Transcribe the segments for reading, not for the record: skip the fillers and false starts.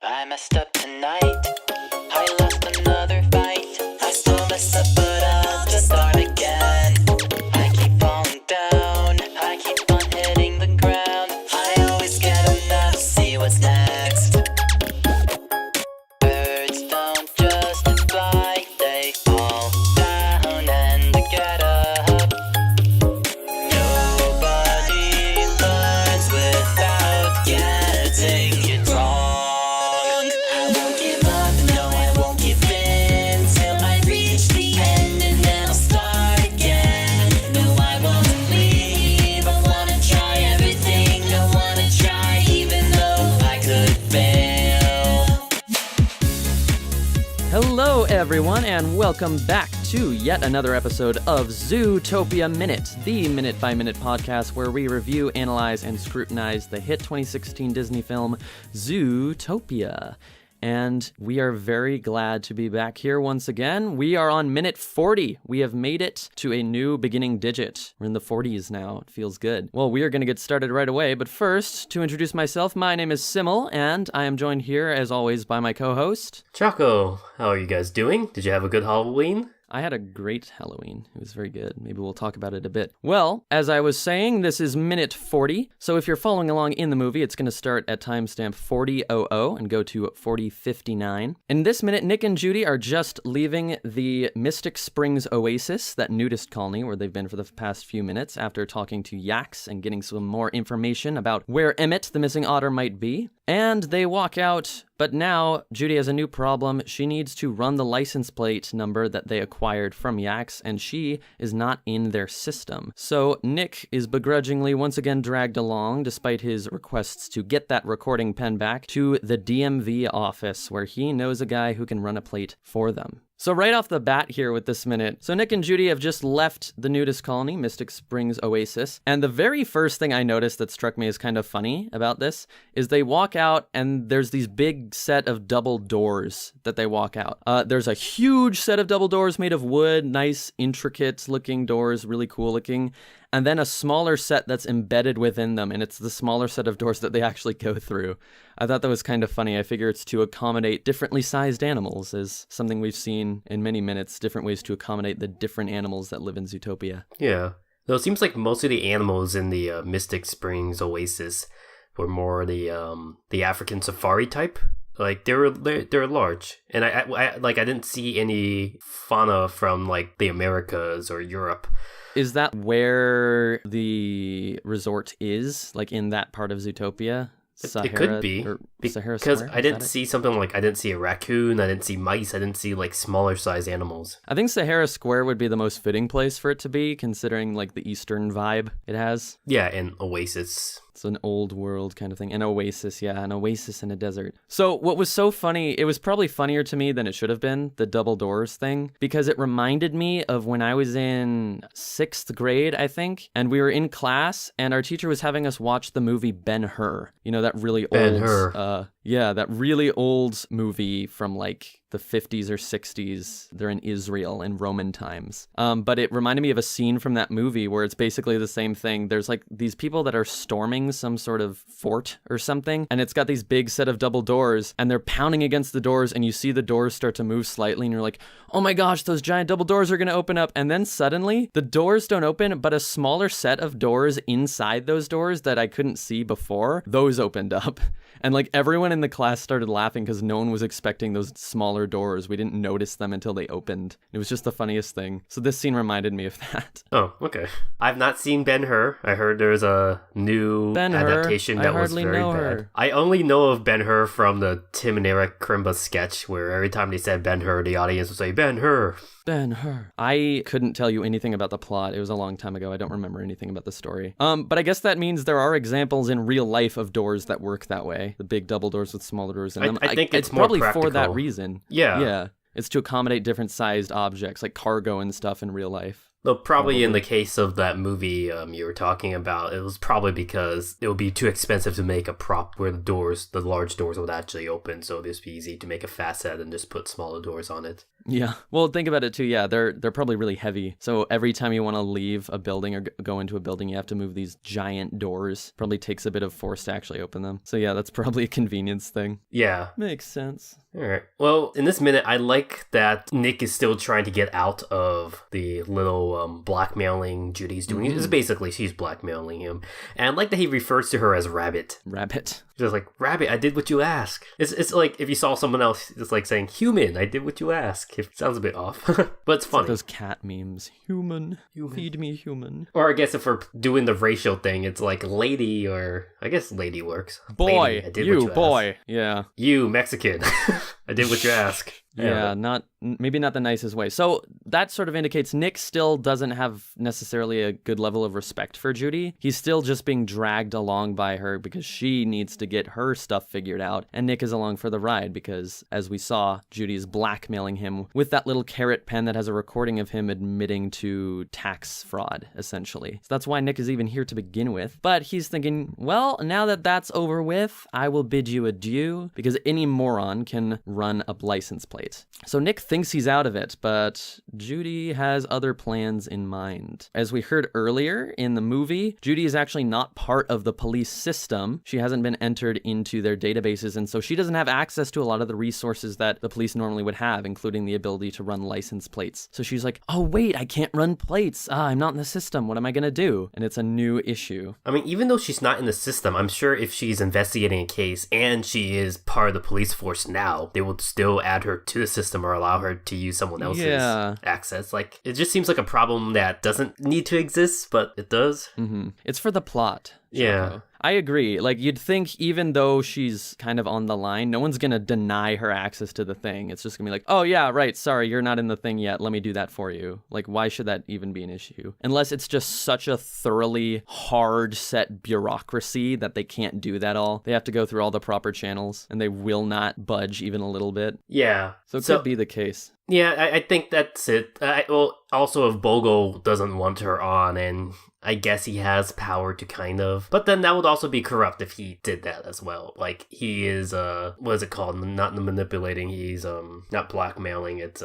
I messed up tonight. I lost another fight. I still mess up, but I'll just start again. I keep falling down. I keep on hitting the ground. I always get enough. See what's next. Birds don't just fly. They fall down and get up. Nobody learns without getting it wrong. I won't give up, no, I won't give in till I reach the end and then I'll start again. No, I won't leave. I wanna try everything. I wanna try even though I could fail. Hello, everyone, and welcome back to yet another episode of Zootopia Minute, the minute-by-minute podcast where we review, analyze, and scrutinize the hit 2016 Disney film Zootopia. And we are very glad to be back here once again. We are on minute 40. We have made it to a new beginning digit. We're in the 40s now. It feels good. Well, we are going to get started right away. But first, to introduce myself, my name is Simul, and I am joined here, as always, by my co-host, Choco. How are you guys doing? Did you have a good Halloween? I had a great Halloween. It was very good. Maybe we'll talk about it a bit. Well, as I was saying, this is minute 40. So if you're following along in the movie, it's going to start at timestamp 40:00 and go to 40:59. In this minute, Nick and Judy are just leaving the Mystic Springs Oasis, that nudist colony where they've been for the past few minutes, after talking to Yax and getting some more information about where Emmett, the missing otter, might be. And they walk out, but now Judy has a new problem. She needs to run the license plate number that they acquired from Yax, and she is not in their system. So Nick is begrudgingly once again dragged along, despite his requests to get that recording pen back, to the DMV office, where he knows a guy who can run a plate for them. So right off the bat here with this minute, so Nick and Judy have just left the nudist colony, Mystic Springs Oasis, and the very first thing I noticed that struck me as kind of funny about this is they walk out and there's these big set of double doors that they walk out. There's a huge set of double doors made of wood, nice intricate looking doors, really cool looking, and then a smaller set that's embedded within them, and it's the smaller set of doors that they actually go through. I thought that was kind of funny. I figure it's to accommodate differently sized animals, is something we've seen in many minutes, different ways to accommodate the different animals that live in Zootopia. Yeah. Though it seems like most of the animals in the Mystic Springs Oasis were more the African safari type. Like they're large, and I didn't see any fauna from like the Americas or Europe. Is that where the resort is, like in that part of Zootopia? Sahara, it could be, because I didn't see something like, I didn't see a raccoon, I didn't see mice, I didn't see like smaller size animals. I think Sahara Square would be the most fitting place for it to be, considering like the eastern vibe it has. Yeah, and Oasis. It's an old world kind of thing. An oasis, yeah, an oasis in a desert. So what was so funny, it was probably funnier to me than it should have been, the double doors thing, because it reminded me of when I was in 6th grade, I think, and we were in class, and our teacher was having us watch the movie Ben-Hur. You know, that really old... Yeah, that really old movie from like the 50s or 60s. They're in Israel in Roman times. But it reminded me of a scene from that movie where it's basically the same thing. There's like these people that are storming some sort of fort or something, and it's got these big set of double doors, and they're pounding against the doors, and you see the doors start to move slightly, and you're like, oh my gosh, those giant double doors are going to open up. And then suddenly the doors don't open, but a smaller set of doors inside those doors that I couldn't see before, those opened up. And like everyone in the class started laughing because no one was expecting those smaller doors. We didn't notice them until they opened. It was just the funniest thing. So this scene reminded me of that. Oh, okay. I've not seen Ben-Hur. I heard there's a new adaptation that was very bad. I only know of Ben-Hur from the Tim and Eric Krimba sketch where every time they said Ben-Hur, the audience would say, Ben-Hur. Ben-Hur. I couldn't tell you anything about the plot. It was a long time ago. I don't remember anything about the story. But I guess that means there are examples in real life of doors that work that way. The big double doors with smaller doors in them. I think it's more probably practical. For that reason. Yeah. Yeah. It's to accommodate different sized objects like cargo and stuff in real life. Though probably in the case of that movie you were talking about, it was probably because it would be too expensive to make a prop where the large doors would actually open, so this would be easy to make a facet and just put smaller doors on it. Yeah. Well, think about it too. Yeah, they're probably really heavy. So every time you want to leave a building or go into a building, you have to move these giant doors. Probably takes a bit of force to actually open them. So yeah, that's probably a convenience thing. Yeah. Makes sense. All right. Well, in this minute, I like that Nick is still trying to get out of the little blackmailing Judy's doing. It's basically she's blackmailing him. And I like that he refers to her as Rabbit. Rabbit. Just like, Rabbit, I did what you ask. It's like if you saw someone else, it's like saying, human, I did what you ask. It sounds a bit off, but it's funny. Like those cat memes. Human. Feed me human. Or I guess if we're doing the racial thing, it's like lady, or I guess lady works. Boy, lady, I did you, what you boy. asked. Yeah. You, Mexican. I did what you ask. Yeah, maybe not the nicest way. So that sort of indicates Nick still doesn't have necessarily a good level of respect for Judy. He's still just being dragged along by her because she needs to get her stuff figured out. And Nick is along for the ride because, as we saw, Judy's blackmailing him with that little carrot pen that has a recording of him admitting to tax fraud, essentially. So that's why Nick is even here to begin with. But he's thinking, well, now that that's over with, I will bid you adieu because any moron can run a license plate. So Nick thinks he's out of it, but Judy has other plans in mind. As we heard earlier in the movie, Judy is actually not part of the police system. She hasn't been entered into their databases, and so she doesn't have access to a lot of the resources that the police normally would have, including the ability to run license plates. So she's like, oh wait, I can't run plates. I'm not in the system. What am I gonna do? And it's a new issue. I mean, even though she's not in the system, I'm sure if she's investigating a case and she is part of the police force now, they will still add her to the system or allow her to use someone else's access. Like, it just seems like a problem that doesn't need to exist, but it does. Mm-hmm. It's for the plot. Choco. Yeah. I agree. Like, you'd think even though she's kind of on the line, no one's going to deny her access to the thing. It's just going to be like, oh, yeah, right, sorry, you're not in the thing yet. Let me do that for you. Like, why should that even be an issue? Unless it's just such a thoroughly hard set bureaucracy that they can't do that all. They have to go through all the proper channels, and they will not budge even a little bit. Yeah. So it could be the case. Yeah, I think that's it. Well, also if Bogle doesn't want her on, and I guess he has power to kind of, but then that would also be corrupt if he did that as well. Like, he is, what is it called? Not manipulating, he's, not blackmailing, it's,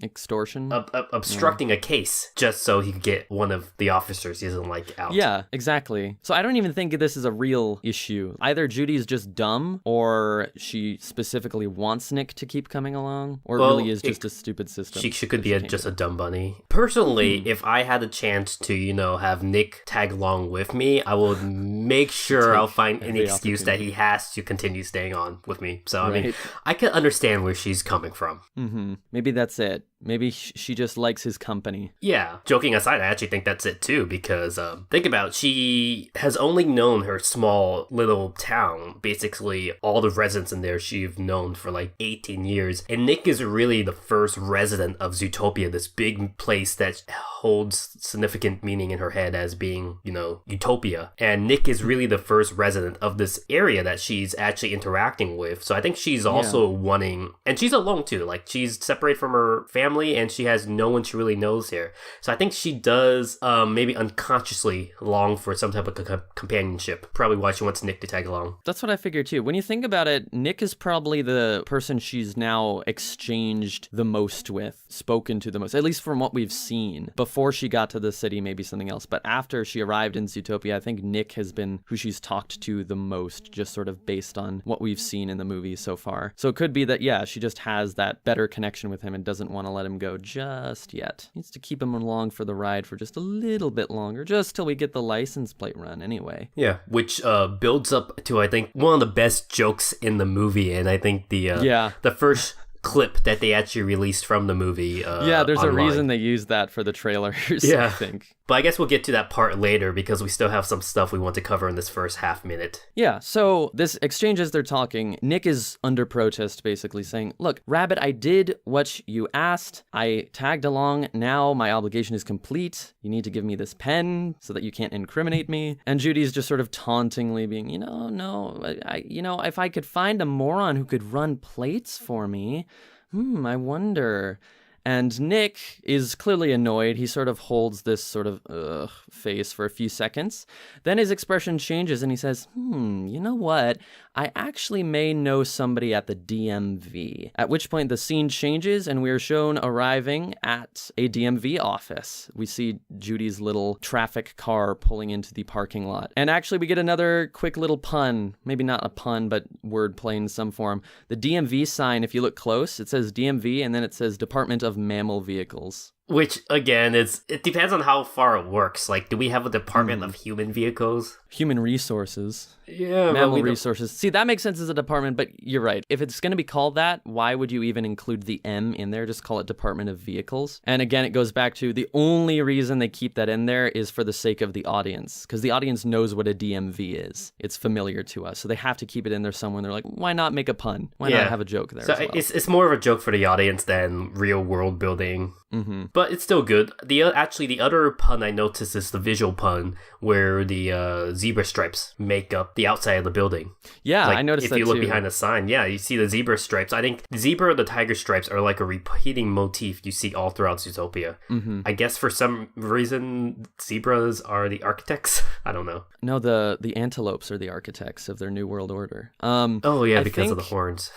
extortion? Obstructing a case just so he could get one of the officers he doesn't like out. Yeah, exactly. So I don't even think this is a real issue. Either Judy's just dumb, or she specifically wants Nick to keep coming along, or it really is just a stupid system. She could be just a dumb bunny. Personally, if I had a chance to, have Nick tag along with me, I will make sure I'll find any excuse that he has to continue staying on with me. So, I mean, I can understand where she's coming from. Mm-hmm. Maybe that's it. Maybe she just likes his company. Yeah. Joking aside, I actually think that's it too, because think about it, she has only known her small little town. Basically, all the residents in there she's known for like 18 years. And Nick is really the first resident of Zootopia, this big place that holds significant meaning in her head as being, utopia. And Nick is really the first resident of this area that she's actually interacting with. So I think she's also wanting, and she's alone too, like she's separated from her family and she has no one she really knows here. So I think she does maybe unconsciously long for some type of companionship. Probably why she wants Nick to tag along. That's what I figured too. When you think about it, Nick is probably the person she's now exchanged the most with, spoken to the most, at least from what we've seen. Before she got to the city, maybe something else. But after she arrived in Zootopia, I think Nick has been who she's talked to the most, just sort of based on what we've seen in the movie so far. So it could be that, she just has that better connection with him and doesn't want to let him go just yet. Needs to keep him along for the ride for just a little bit longer, just till we get the license plate run anyway. Yeah, which builds up to, I think, one of the best jokes in the movie, and I think the first clip that they actually released from the movie there's online. A reason they used that for the trailers, I think. But I guess we'll get to that part later because we still have some stuff we want to cover in this first half minute. Yeah, so this exchange as they're talking, Nick is under protest basically saying, look, Rabbit, I did what you asked. I tagged along. Now my obligation is complete. You need to give me this pen so that you can't incriminate me. And Judy's just sort of tauntingly being, if I could find a moron who could run plates for me, I wonder. And Nick is clearly annoyed. He sort of holds this sort of face for a few seconds. Then his expression changes and he says, you know what? I actually may know somebody at the DMV. At which point the scene changes and we are shown arriving at a DMV office. We see Judy's little traffic car pulling into the parking lot. And actually we get another quick little pun. Maybe not a pun, but wordplay in some form. The DMV sign, if you look close, it says DMV and then it says Department of Mammal Vehicles. Which, again, it depends on how far it works. Like, do we have a department of human vehicles? Human resources. Yeah, Mammal resources. See, that makes sense as a department, but you're right. If it's going to be called that, why would you even include the M in there? Just call it Department of Vehicles. And again, it goes back to the only reason they keep that in there is for the sake of the audience, because the audience knows what a DMV is. It's familiar to us, so they have to keep it in there somewhere. They're like, why not make a pun? Why not have a joke there? So as well? it's more of a joke for the audience than real world building. Mm-hmm. But it's still good. The other pun I noticed is the visual pun where the zebra stripes make up the outside of the building. Yeah, like, I noticed that too. If you look behind the sign, you see the zebra stripes. I think the zebra or the tiger stripes are like a repeating motif you see all throughout Zootopia. Mm-hmm. I guess for some reason, zebras are the architects. I don't know. No, the antelopes are the architects of their New World Order. Because of the horns.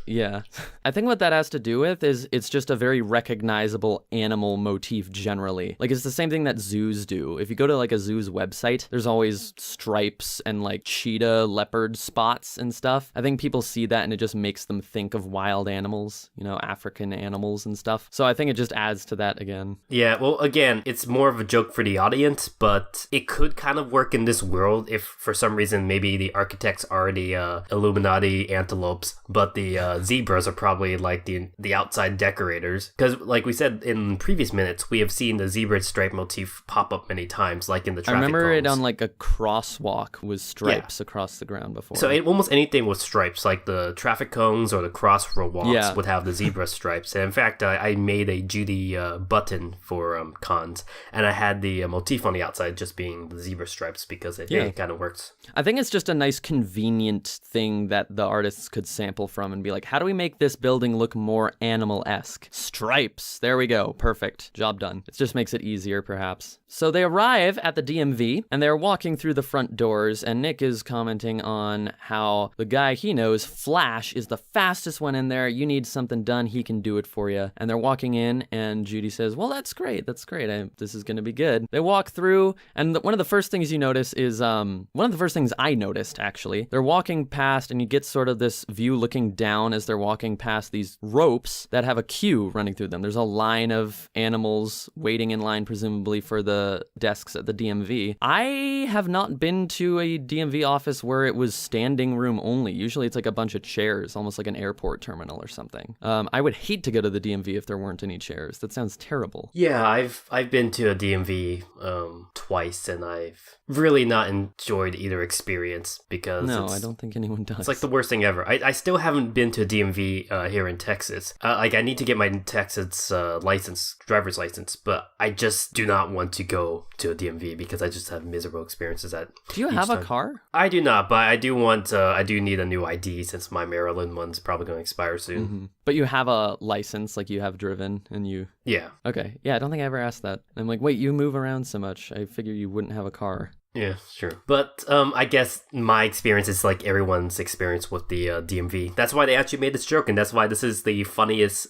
Yeah. I think what that has to do with is it's just a very recognizable animal motif generally. Like, it's the same thing that zoos do. If you go to, like, a zoo's website, there's always stripes and, like, cheetah, leopard spots and stuff. I think people see that and it just makes them think of wild animals, African animals and stuff. So I think it just adds to that again. Yeah, well, again, it's more of a joke for the audience, but it could kind of work in this world if, for some reason, maybe the architects are the Illuminati antelopes, but the zebras are probably like the outside decorators, because like we said in previous minutes, we have seen the zebra stripe motif pop up many times, like in the traffic I remember cones. it on like a crosswalk with stripes across the ground before. So almost anything with stripes, like the traffic cones or the crossroad walks would have the zebra stripes. And in fact, I made a Judy button for cons, and I had the motif on the outside just being the zebra stripes because it kind of works. I think it's just a nice convenient thing that the artists could sample from and be like, how do we make this building look more animal-esque? Stripes. There we go. Perfect. Job done. It just makes it easier, perhaps. So they arrive at the DMV, and they're walking through the front doors, and Nick is commenting on how the guy he knows, Flash, is the fastest one in there. You need something done, he can do it for you. And they're walking in, and Judy says, well, that's great. This is going to be good. They walk through, and one of the first things you notice is, one of the first things I noticed, actually, they're walking past, and you get sort of this view looking down as they're walking past these ropes that have a queue running through them. There's a line of animals waiting in line, presumably for the desks at the DMV. I have not been to a DMV office where it was standing room only. Usually it's like a bunch of chairs, almost like an airport terminal or something. I would hate to go to the DMV if there weren't any chairs. That sounds terrible. Yeah, I've been to a DMV twice, and I've really not enjoyed either experience because I don't think anyone does. It's like the worst thing ever. I still haven't been to a DMV here in Texas. I need to get my Texas driver's license, but I just do not want to go to a DMV because I just have miserable experiences at. Do you have a car? I do not, but I do need a new ID since my Maryland one's probably going to expire soon. Mm-hmm. But you have a license, like you have driven, and you. Yeah. Okay. Yeah, I don't think I ever asked that. I'm like, wait, you move around so much. I figure you wouldn't have a car. Yeah, sure. But I guess my experience is like everyone's experience with the DMV. That's why they actually made this joke, and that's why this is the funniest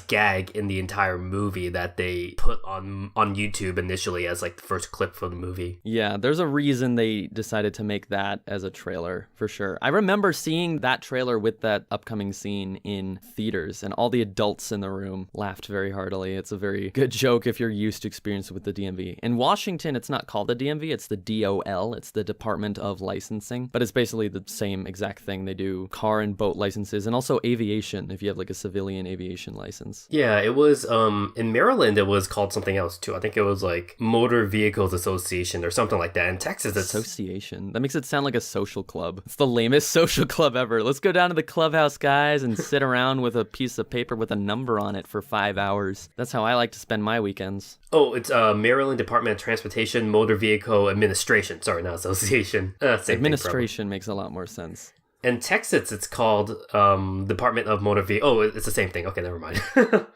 gag in the entire movie that they put on YouTube initially as like the first clip for the movie. Yeah, there's a reason they decided to make that as a trailer, for sure. I remember seeing that trailer with that upcoming scene in theaters, and all the adults in the room laughed very heartily. It's a very good joke if you're used to experience with the DMV. In Washington, it's not called the DMV, it's the DOL. It's the Department of Licensing, but it's basically the same exact thing. They do car and boat licenses, and also aviation, if you have like a civilian aviation license. Yeah, it was, in Maryland, it was called something else too. I think it was like Motor Vehicles Association or something like that. In Texas, it's... Association? That makes it sound like a social club. It's the lamest social club ever. Let's go down to the clubhouse, guys, and sit around with a piece of paper with a number on it for 5 hours. That's how I like to spend my weekends. Oh, it's Maryland Department of Transportation Motor Vehicle Administration. Sorry, not Association. Same Administration makes a lot more sense. In Texas, it's called Department of Motor Vehicle. Oh, it's the same thing. Okay, never mind.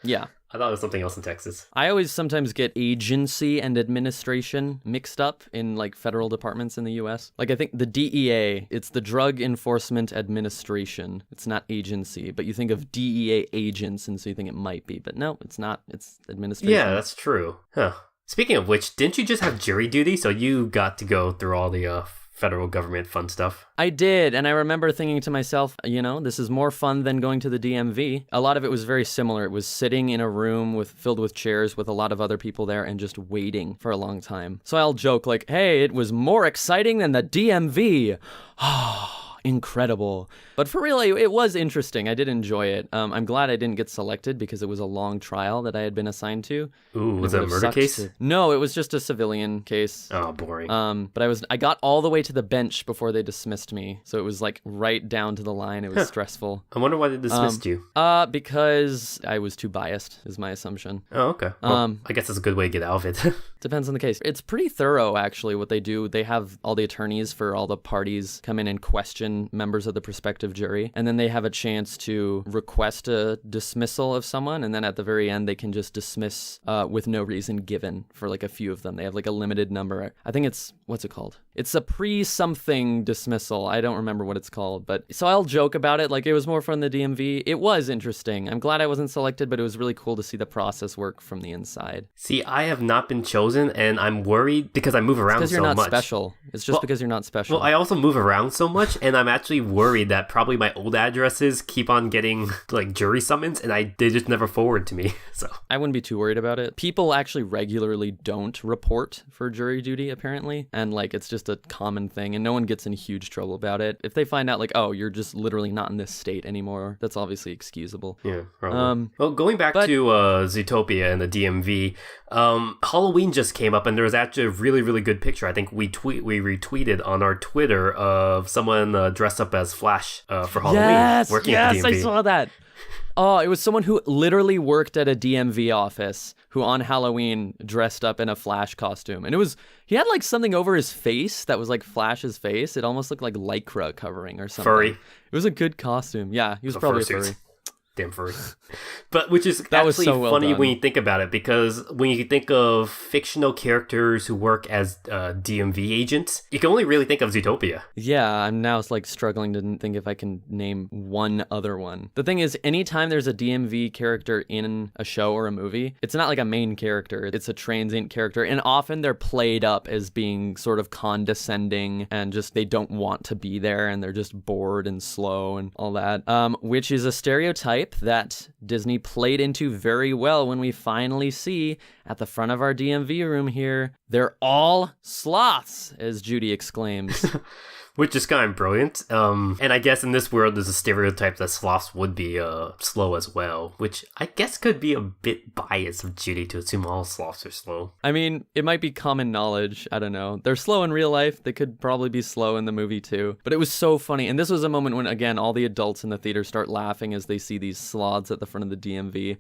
Yeah. I thought it was something else in Texas. I always sometimes get agency and administration mixed up in like federal departments in the US. Like I think the DEA, it's the Drug Enforcement Administration. It's not agency, but you think of DEA agents and so you think it might be. But no, it's not. It's administration. Yeah, that's true. Huh. Speaking of which, didn't you just have jury duty? So you got to go through all the federal government fun stuff. I did, and I remember thinking to myself, this is more fun than going to the DMV. A lot of it was very similar. It was sitting in a room filled with chairs with a lot of other people there and just waiting for a long time. So I'll joke like, hey, it was more exciting than the DMV. Incredible. But for real, it was interesting. I did enjoy it. I'm glad I didn't get selected because it was a long trial that I had been assigned to. Ooh, was it a murder case? No, it was just a civilian case. Oh, boring. But I got all the way to the bench before they dismissed me. So it was like right down to the line. It was stressful. I wonder why they dismissed you. Because I was too biased, is my assumption. Oh, okay. Well, I guess that's a good way to get out of it. Depends on the case. It's pretty thorough, actually, what they do. They have all the attorneys for all the parties come in and question members of the prospective jury, and then they have a chance to request a dismissal of someone, and then at the very end they can just dismiss with no reason given for like a few of them. They have like a limited number. I think it's, what's it called? It's a pre-something dismissal. I don't remember what it's called, but so I'll joke about it like it was more fun than the DMV. It was interesting. I'm glad I wasn't selected, but it was really cool to see the process work from the inside. See, I have not been chosen, and I'm worried because I move around so much. Because you're not special. It's just because you're not special. Well, I also move around so much, and I'm actually worried that probably my old addresses keep on getting like jury summons, and they just never forward to me. So I wouldn't be too worried about it. People actually regularly don't report for jury duty, apparently, and like it's just a common thing, and no one gets in huge trouble about it. If they find out like, oh, you're just literally not in this state anymore, that's obviously excusable. Yeah, probably. Well, going back to Zootopia and the DMV, Halloween just came up, and there was actually a really, really good picture. I think we retweeted on our Twitter of someone dressed up as Flash for Halloween. Working at the DMV. I saw that. Oh, it was someone who literally worked at a DMV office who on Halloween dressed up in a Flash costume. And he had like something over his face that was like Flash's face. It almost looked like Lycra covering or something. Furry. It was a good costume. Yeah, he was probably furry. Damn furry. But which is that actually so well funny done. when you think about it, because when you think of fictional characters who work as DMV agents, you can only really think of Zootopia. Yeah, I'm now like struggling to think if I can name one other one. The thing is, anytime there's a DMV character in a show or a movie, it's not like a main character. It's a transient character, and often they're played up as being sort of condescending and just they don't want to be there and they're just bored and slow and all that, which is a stereotype that Disney played into very well when we finally see at the front of our DMV room here, they're all sloths, as Judy exclaims. Which is kind of brilliant. And I guess in this world, there's a stereotype that sloths would be slow as well, which I guess could be a bit biased of Judy to assume all sloths are slow. I mean, it might be common knowledge. I don't know. They're slow in real life. They could probably be slow in the movie too. But it was so funny. And this was a moment when, again, all the adults in the theater start laughing as they see these sloths at the front of the DMV.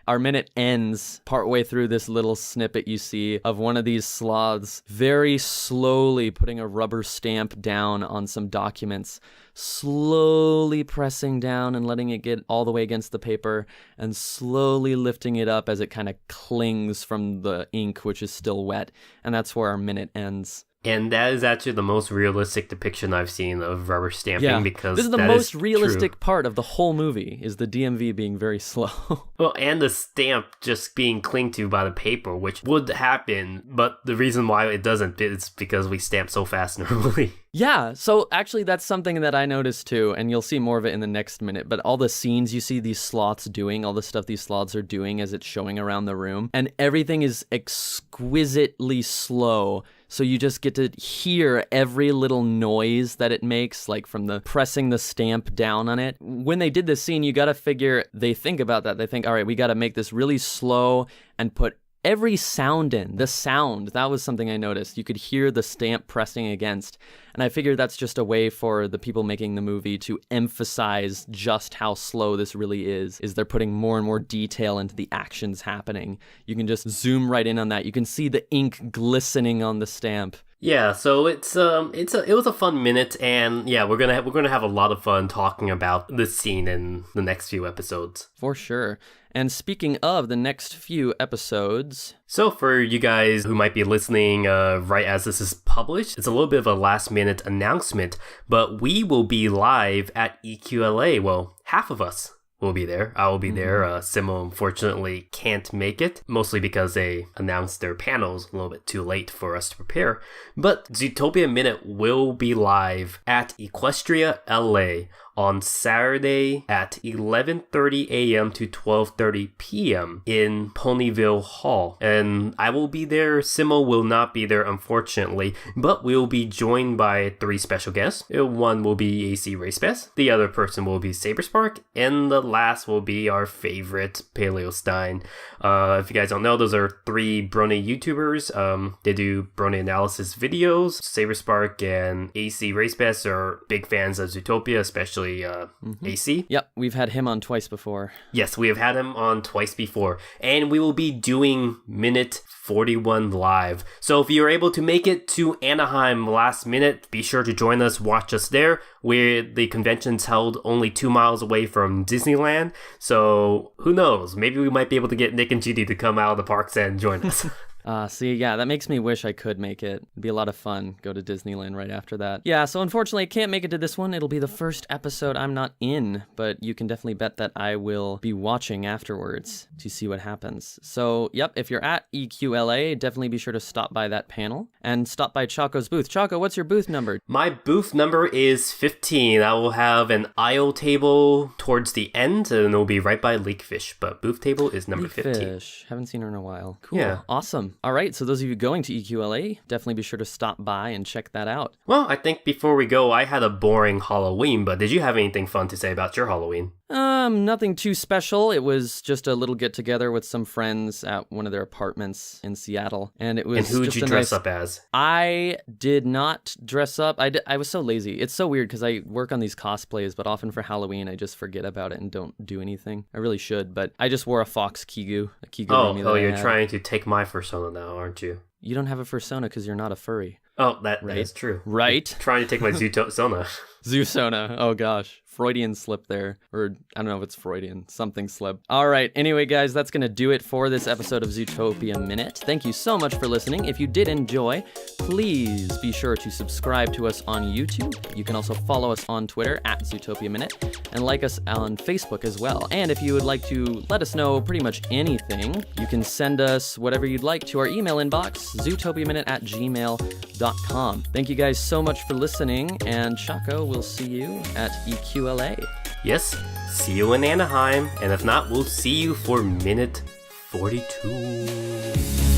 Our minute ends partway through this little snippet you see of one of these sloths very slowly putting a rubber stamp down on some documents, slowly pressing down and letting it get all the way against the paper and slowly lifting it up as it kind of clings from the ink, which is still wet. And that's where our minute ends. And that is actually the most realistic depiction I've seen of rubber stamping, because this is the most realistic part of the whole movie, is the DMV being very slow. Well, and the stamp just being clinged to by the paper, which would happen, but the reason why it doesn't is because we stamp so fast normally. Yeah, so actually that's something that I noticed too, and you'll see more of it in the next minute, but all the scenes you see these sloths doing, all the stuff these sloths are doing as it's showing around the room, and everything is exquisitely slow. So you just get to hear every little noise that it makes, like from the pressing the stamp down on it. When they did this scene, you got to figure, they think about that. They think, all right, we got to make this really slow and put every sound in. The sound, that was something I noticed. You could hear the stamp pressing against. And I figured that's just a way for the people making the movie to emphasize just how slow this really is they're putting more and more detail into the actions happening. You can just zoom right in on that. You can see the ink glistening on the stamp. Yeah, so it was a fun minute, and yeah, we're gonna have a lot of fun talking about this scene in the next few episodes. For sure. And speaking of the next few episodes... So for you guys who might be listening right as this is published, it's a little bit of a last minute announcement, but we will be live at EQLA. Well, half of us will be there. I will be there. Simul unfortunately can't make it, mostly because they announced their panels a little bit too late for us to prepare. But Zootopia Minute will be live at Equestria LA on Saturday at 11:30 a.m. to 12:30 p.m. in Ponyville Hall. And I will be there. Simul will not be there, unfortunately, but we'll be joined by 3 special guests. One will be AC Racebass, the other person will be Saberspark, and the last will be our favorite Paleostein. If you guys don't know, those are 3 Brony YouTubers. They do Brony analysis videos. Saberspark and AC Racebass are big fans of Zootopia, especially AC. Yep, we've had him on twice before. Yes, we have had him on twice before. And we will be doing Minute 41 live. So if you're able to make it to Anaheim last minute, be sure to join us, watch us there. Where the convention's held only 2 miles away from Disneyland. So who knows? Maybe we might be able to get Nick and Judy to come out of the parks and join us. See, yeah, that makes me wish I could make it. It'd be a lot of fun. Go to Disneyland right after that. Yeah, so unfortunately, I can't make it to this one. It'll be the first episode I'm not in, but you can definitely bet that I will be watching afterwards to see what happens. So, yep, if you're at EQLA, definitely be sure to stop by that panel and stop by Choco's booth. Choco, what's your booth number? My booth number is 15. I will have an aisle table towards the end, and it'll be right by Leakfish, but booth table is number 15. Leakfish. Haven't seen her in a while. Cool. Yeah. Awesome. All right, so those of you going to EQLA, definitely be sure to stop by and check that out. Well, I think before we go, I had a boring Halloween, but did you have anything fun to say about your Halloween? Nothing too special. It was just a little get-together with some friends at one of their apartments in Seattle, and it was. And who did you dress up as? I did not dress up. I was so lazy. It's so weird because I work on these cosplays, but often for Halloween I just forget about it and don't do anything. I really should, but I just wore a fox Kigu, a Kigurumi that I you're had. Trying to take my persona now, aren't you? You don't have a fursona because you're not a furry. Oh, that Right? is true. Right? Trying to take my Zootopia. Zoosona. Oh gosh. Freudian slip there. Or I don't know if it's Freudian. Something slip. All right. Anyway, guys, that's going to do it for this episode of Zootopia Minute. Thank you so much for listening. If you did enjoy, please be sure to subscribe to us on YouTube. You can also follow us on Twitter at Zootopia Minute and like us on Facebook as well. And if you would like to let us know pretty much anything, you can send us whatever you'd like to our email inbox, zootopiaminute@gmail.com. Thank you guys so much for listening, and Choco, we'll see you at EQLA. Yes, see you in Anaheim, and if not, we'll see you for Minute 42.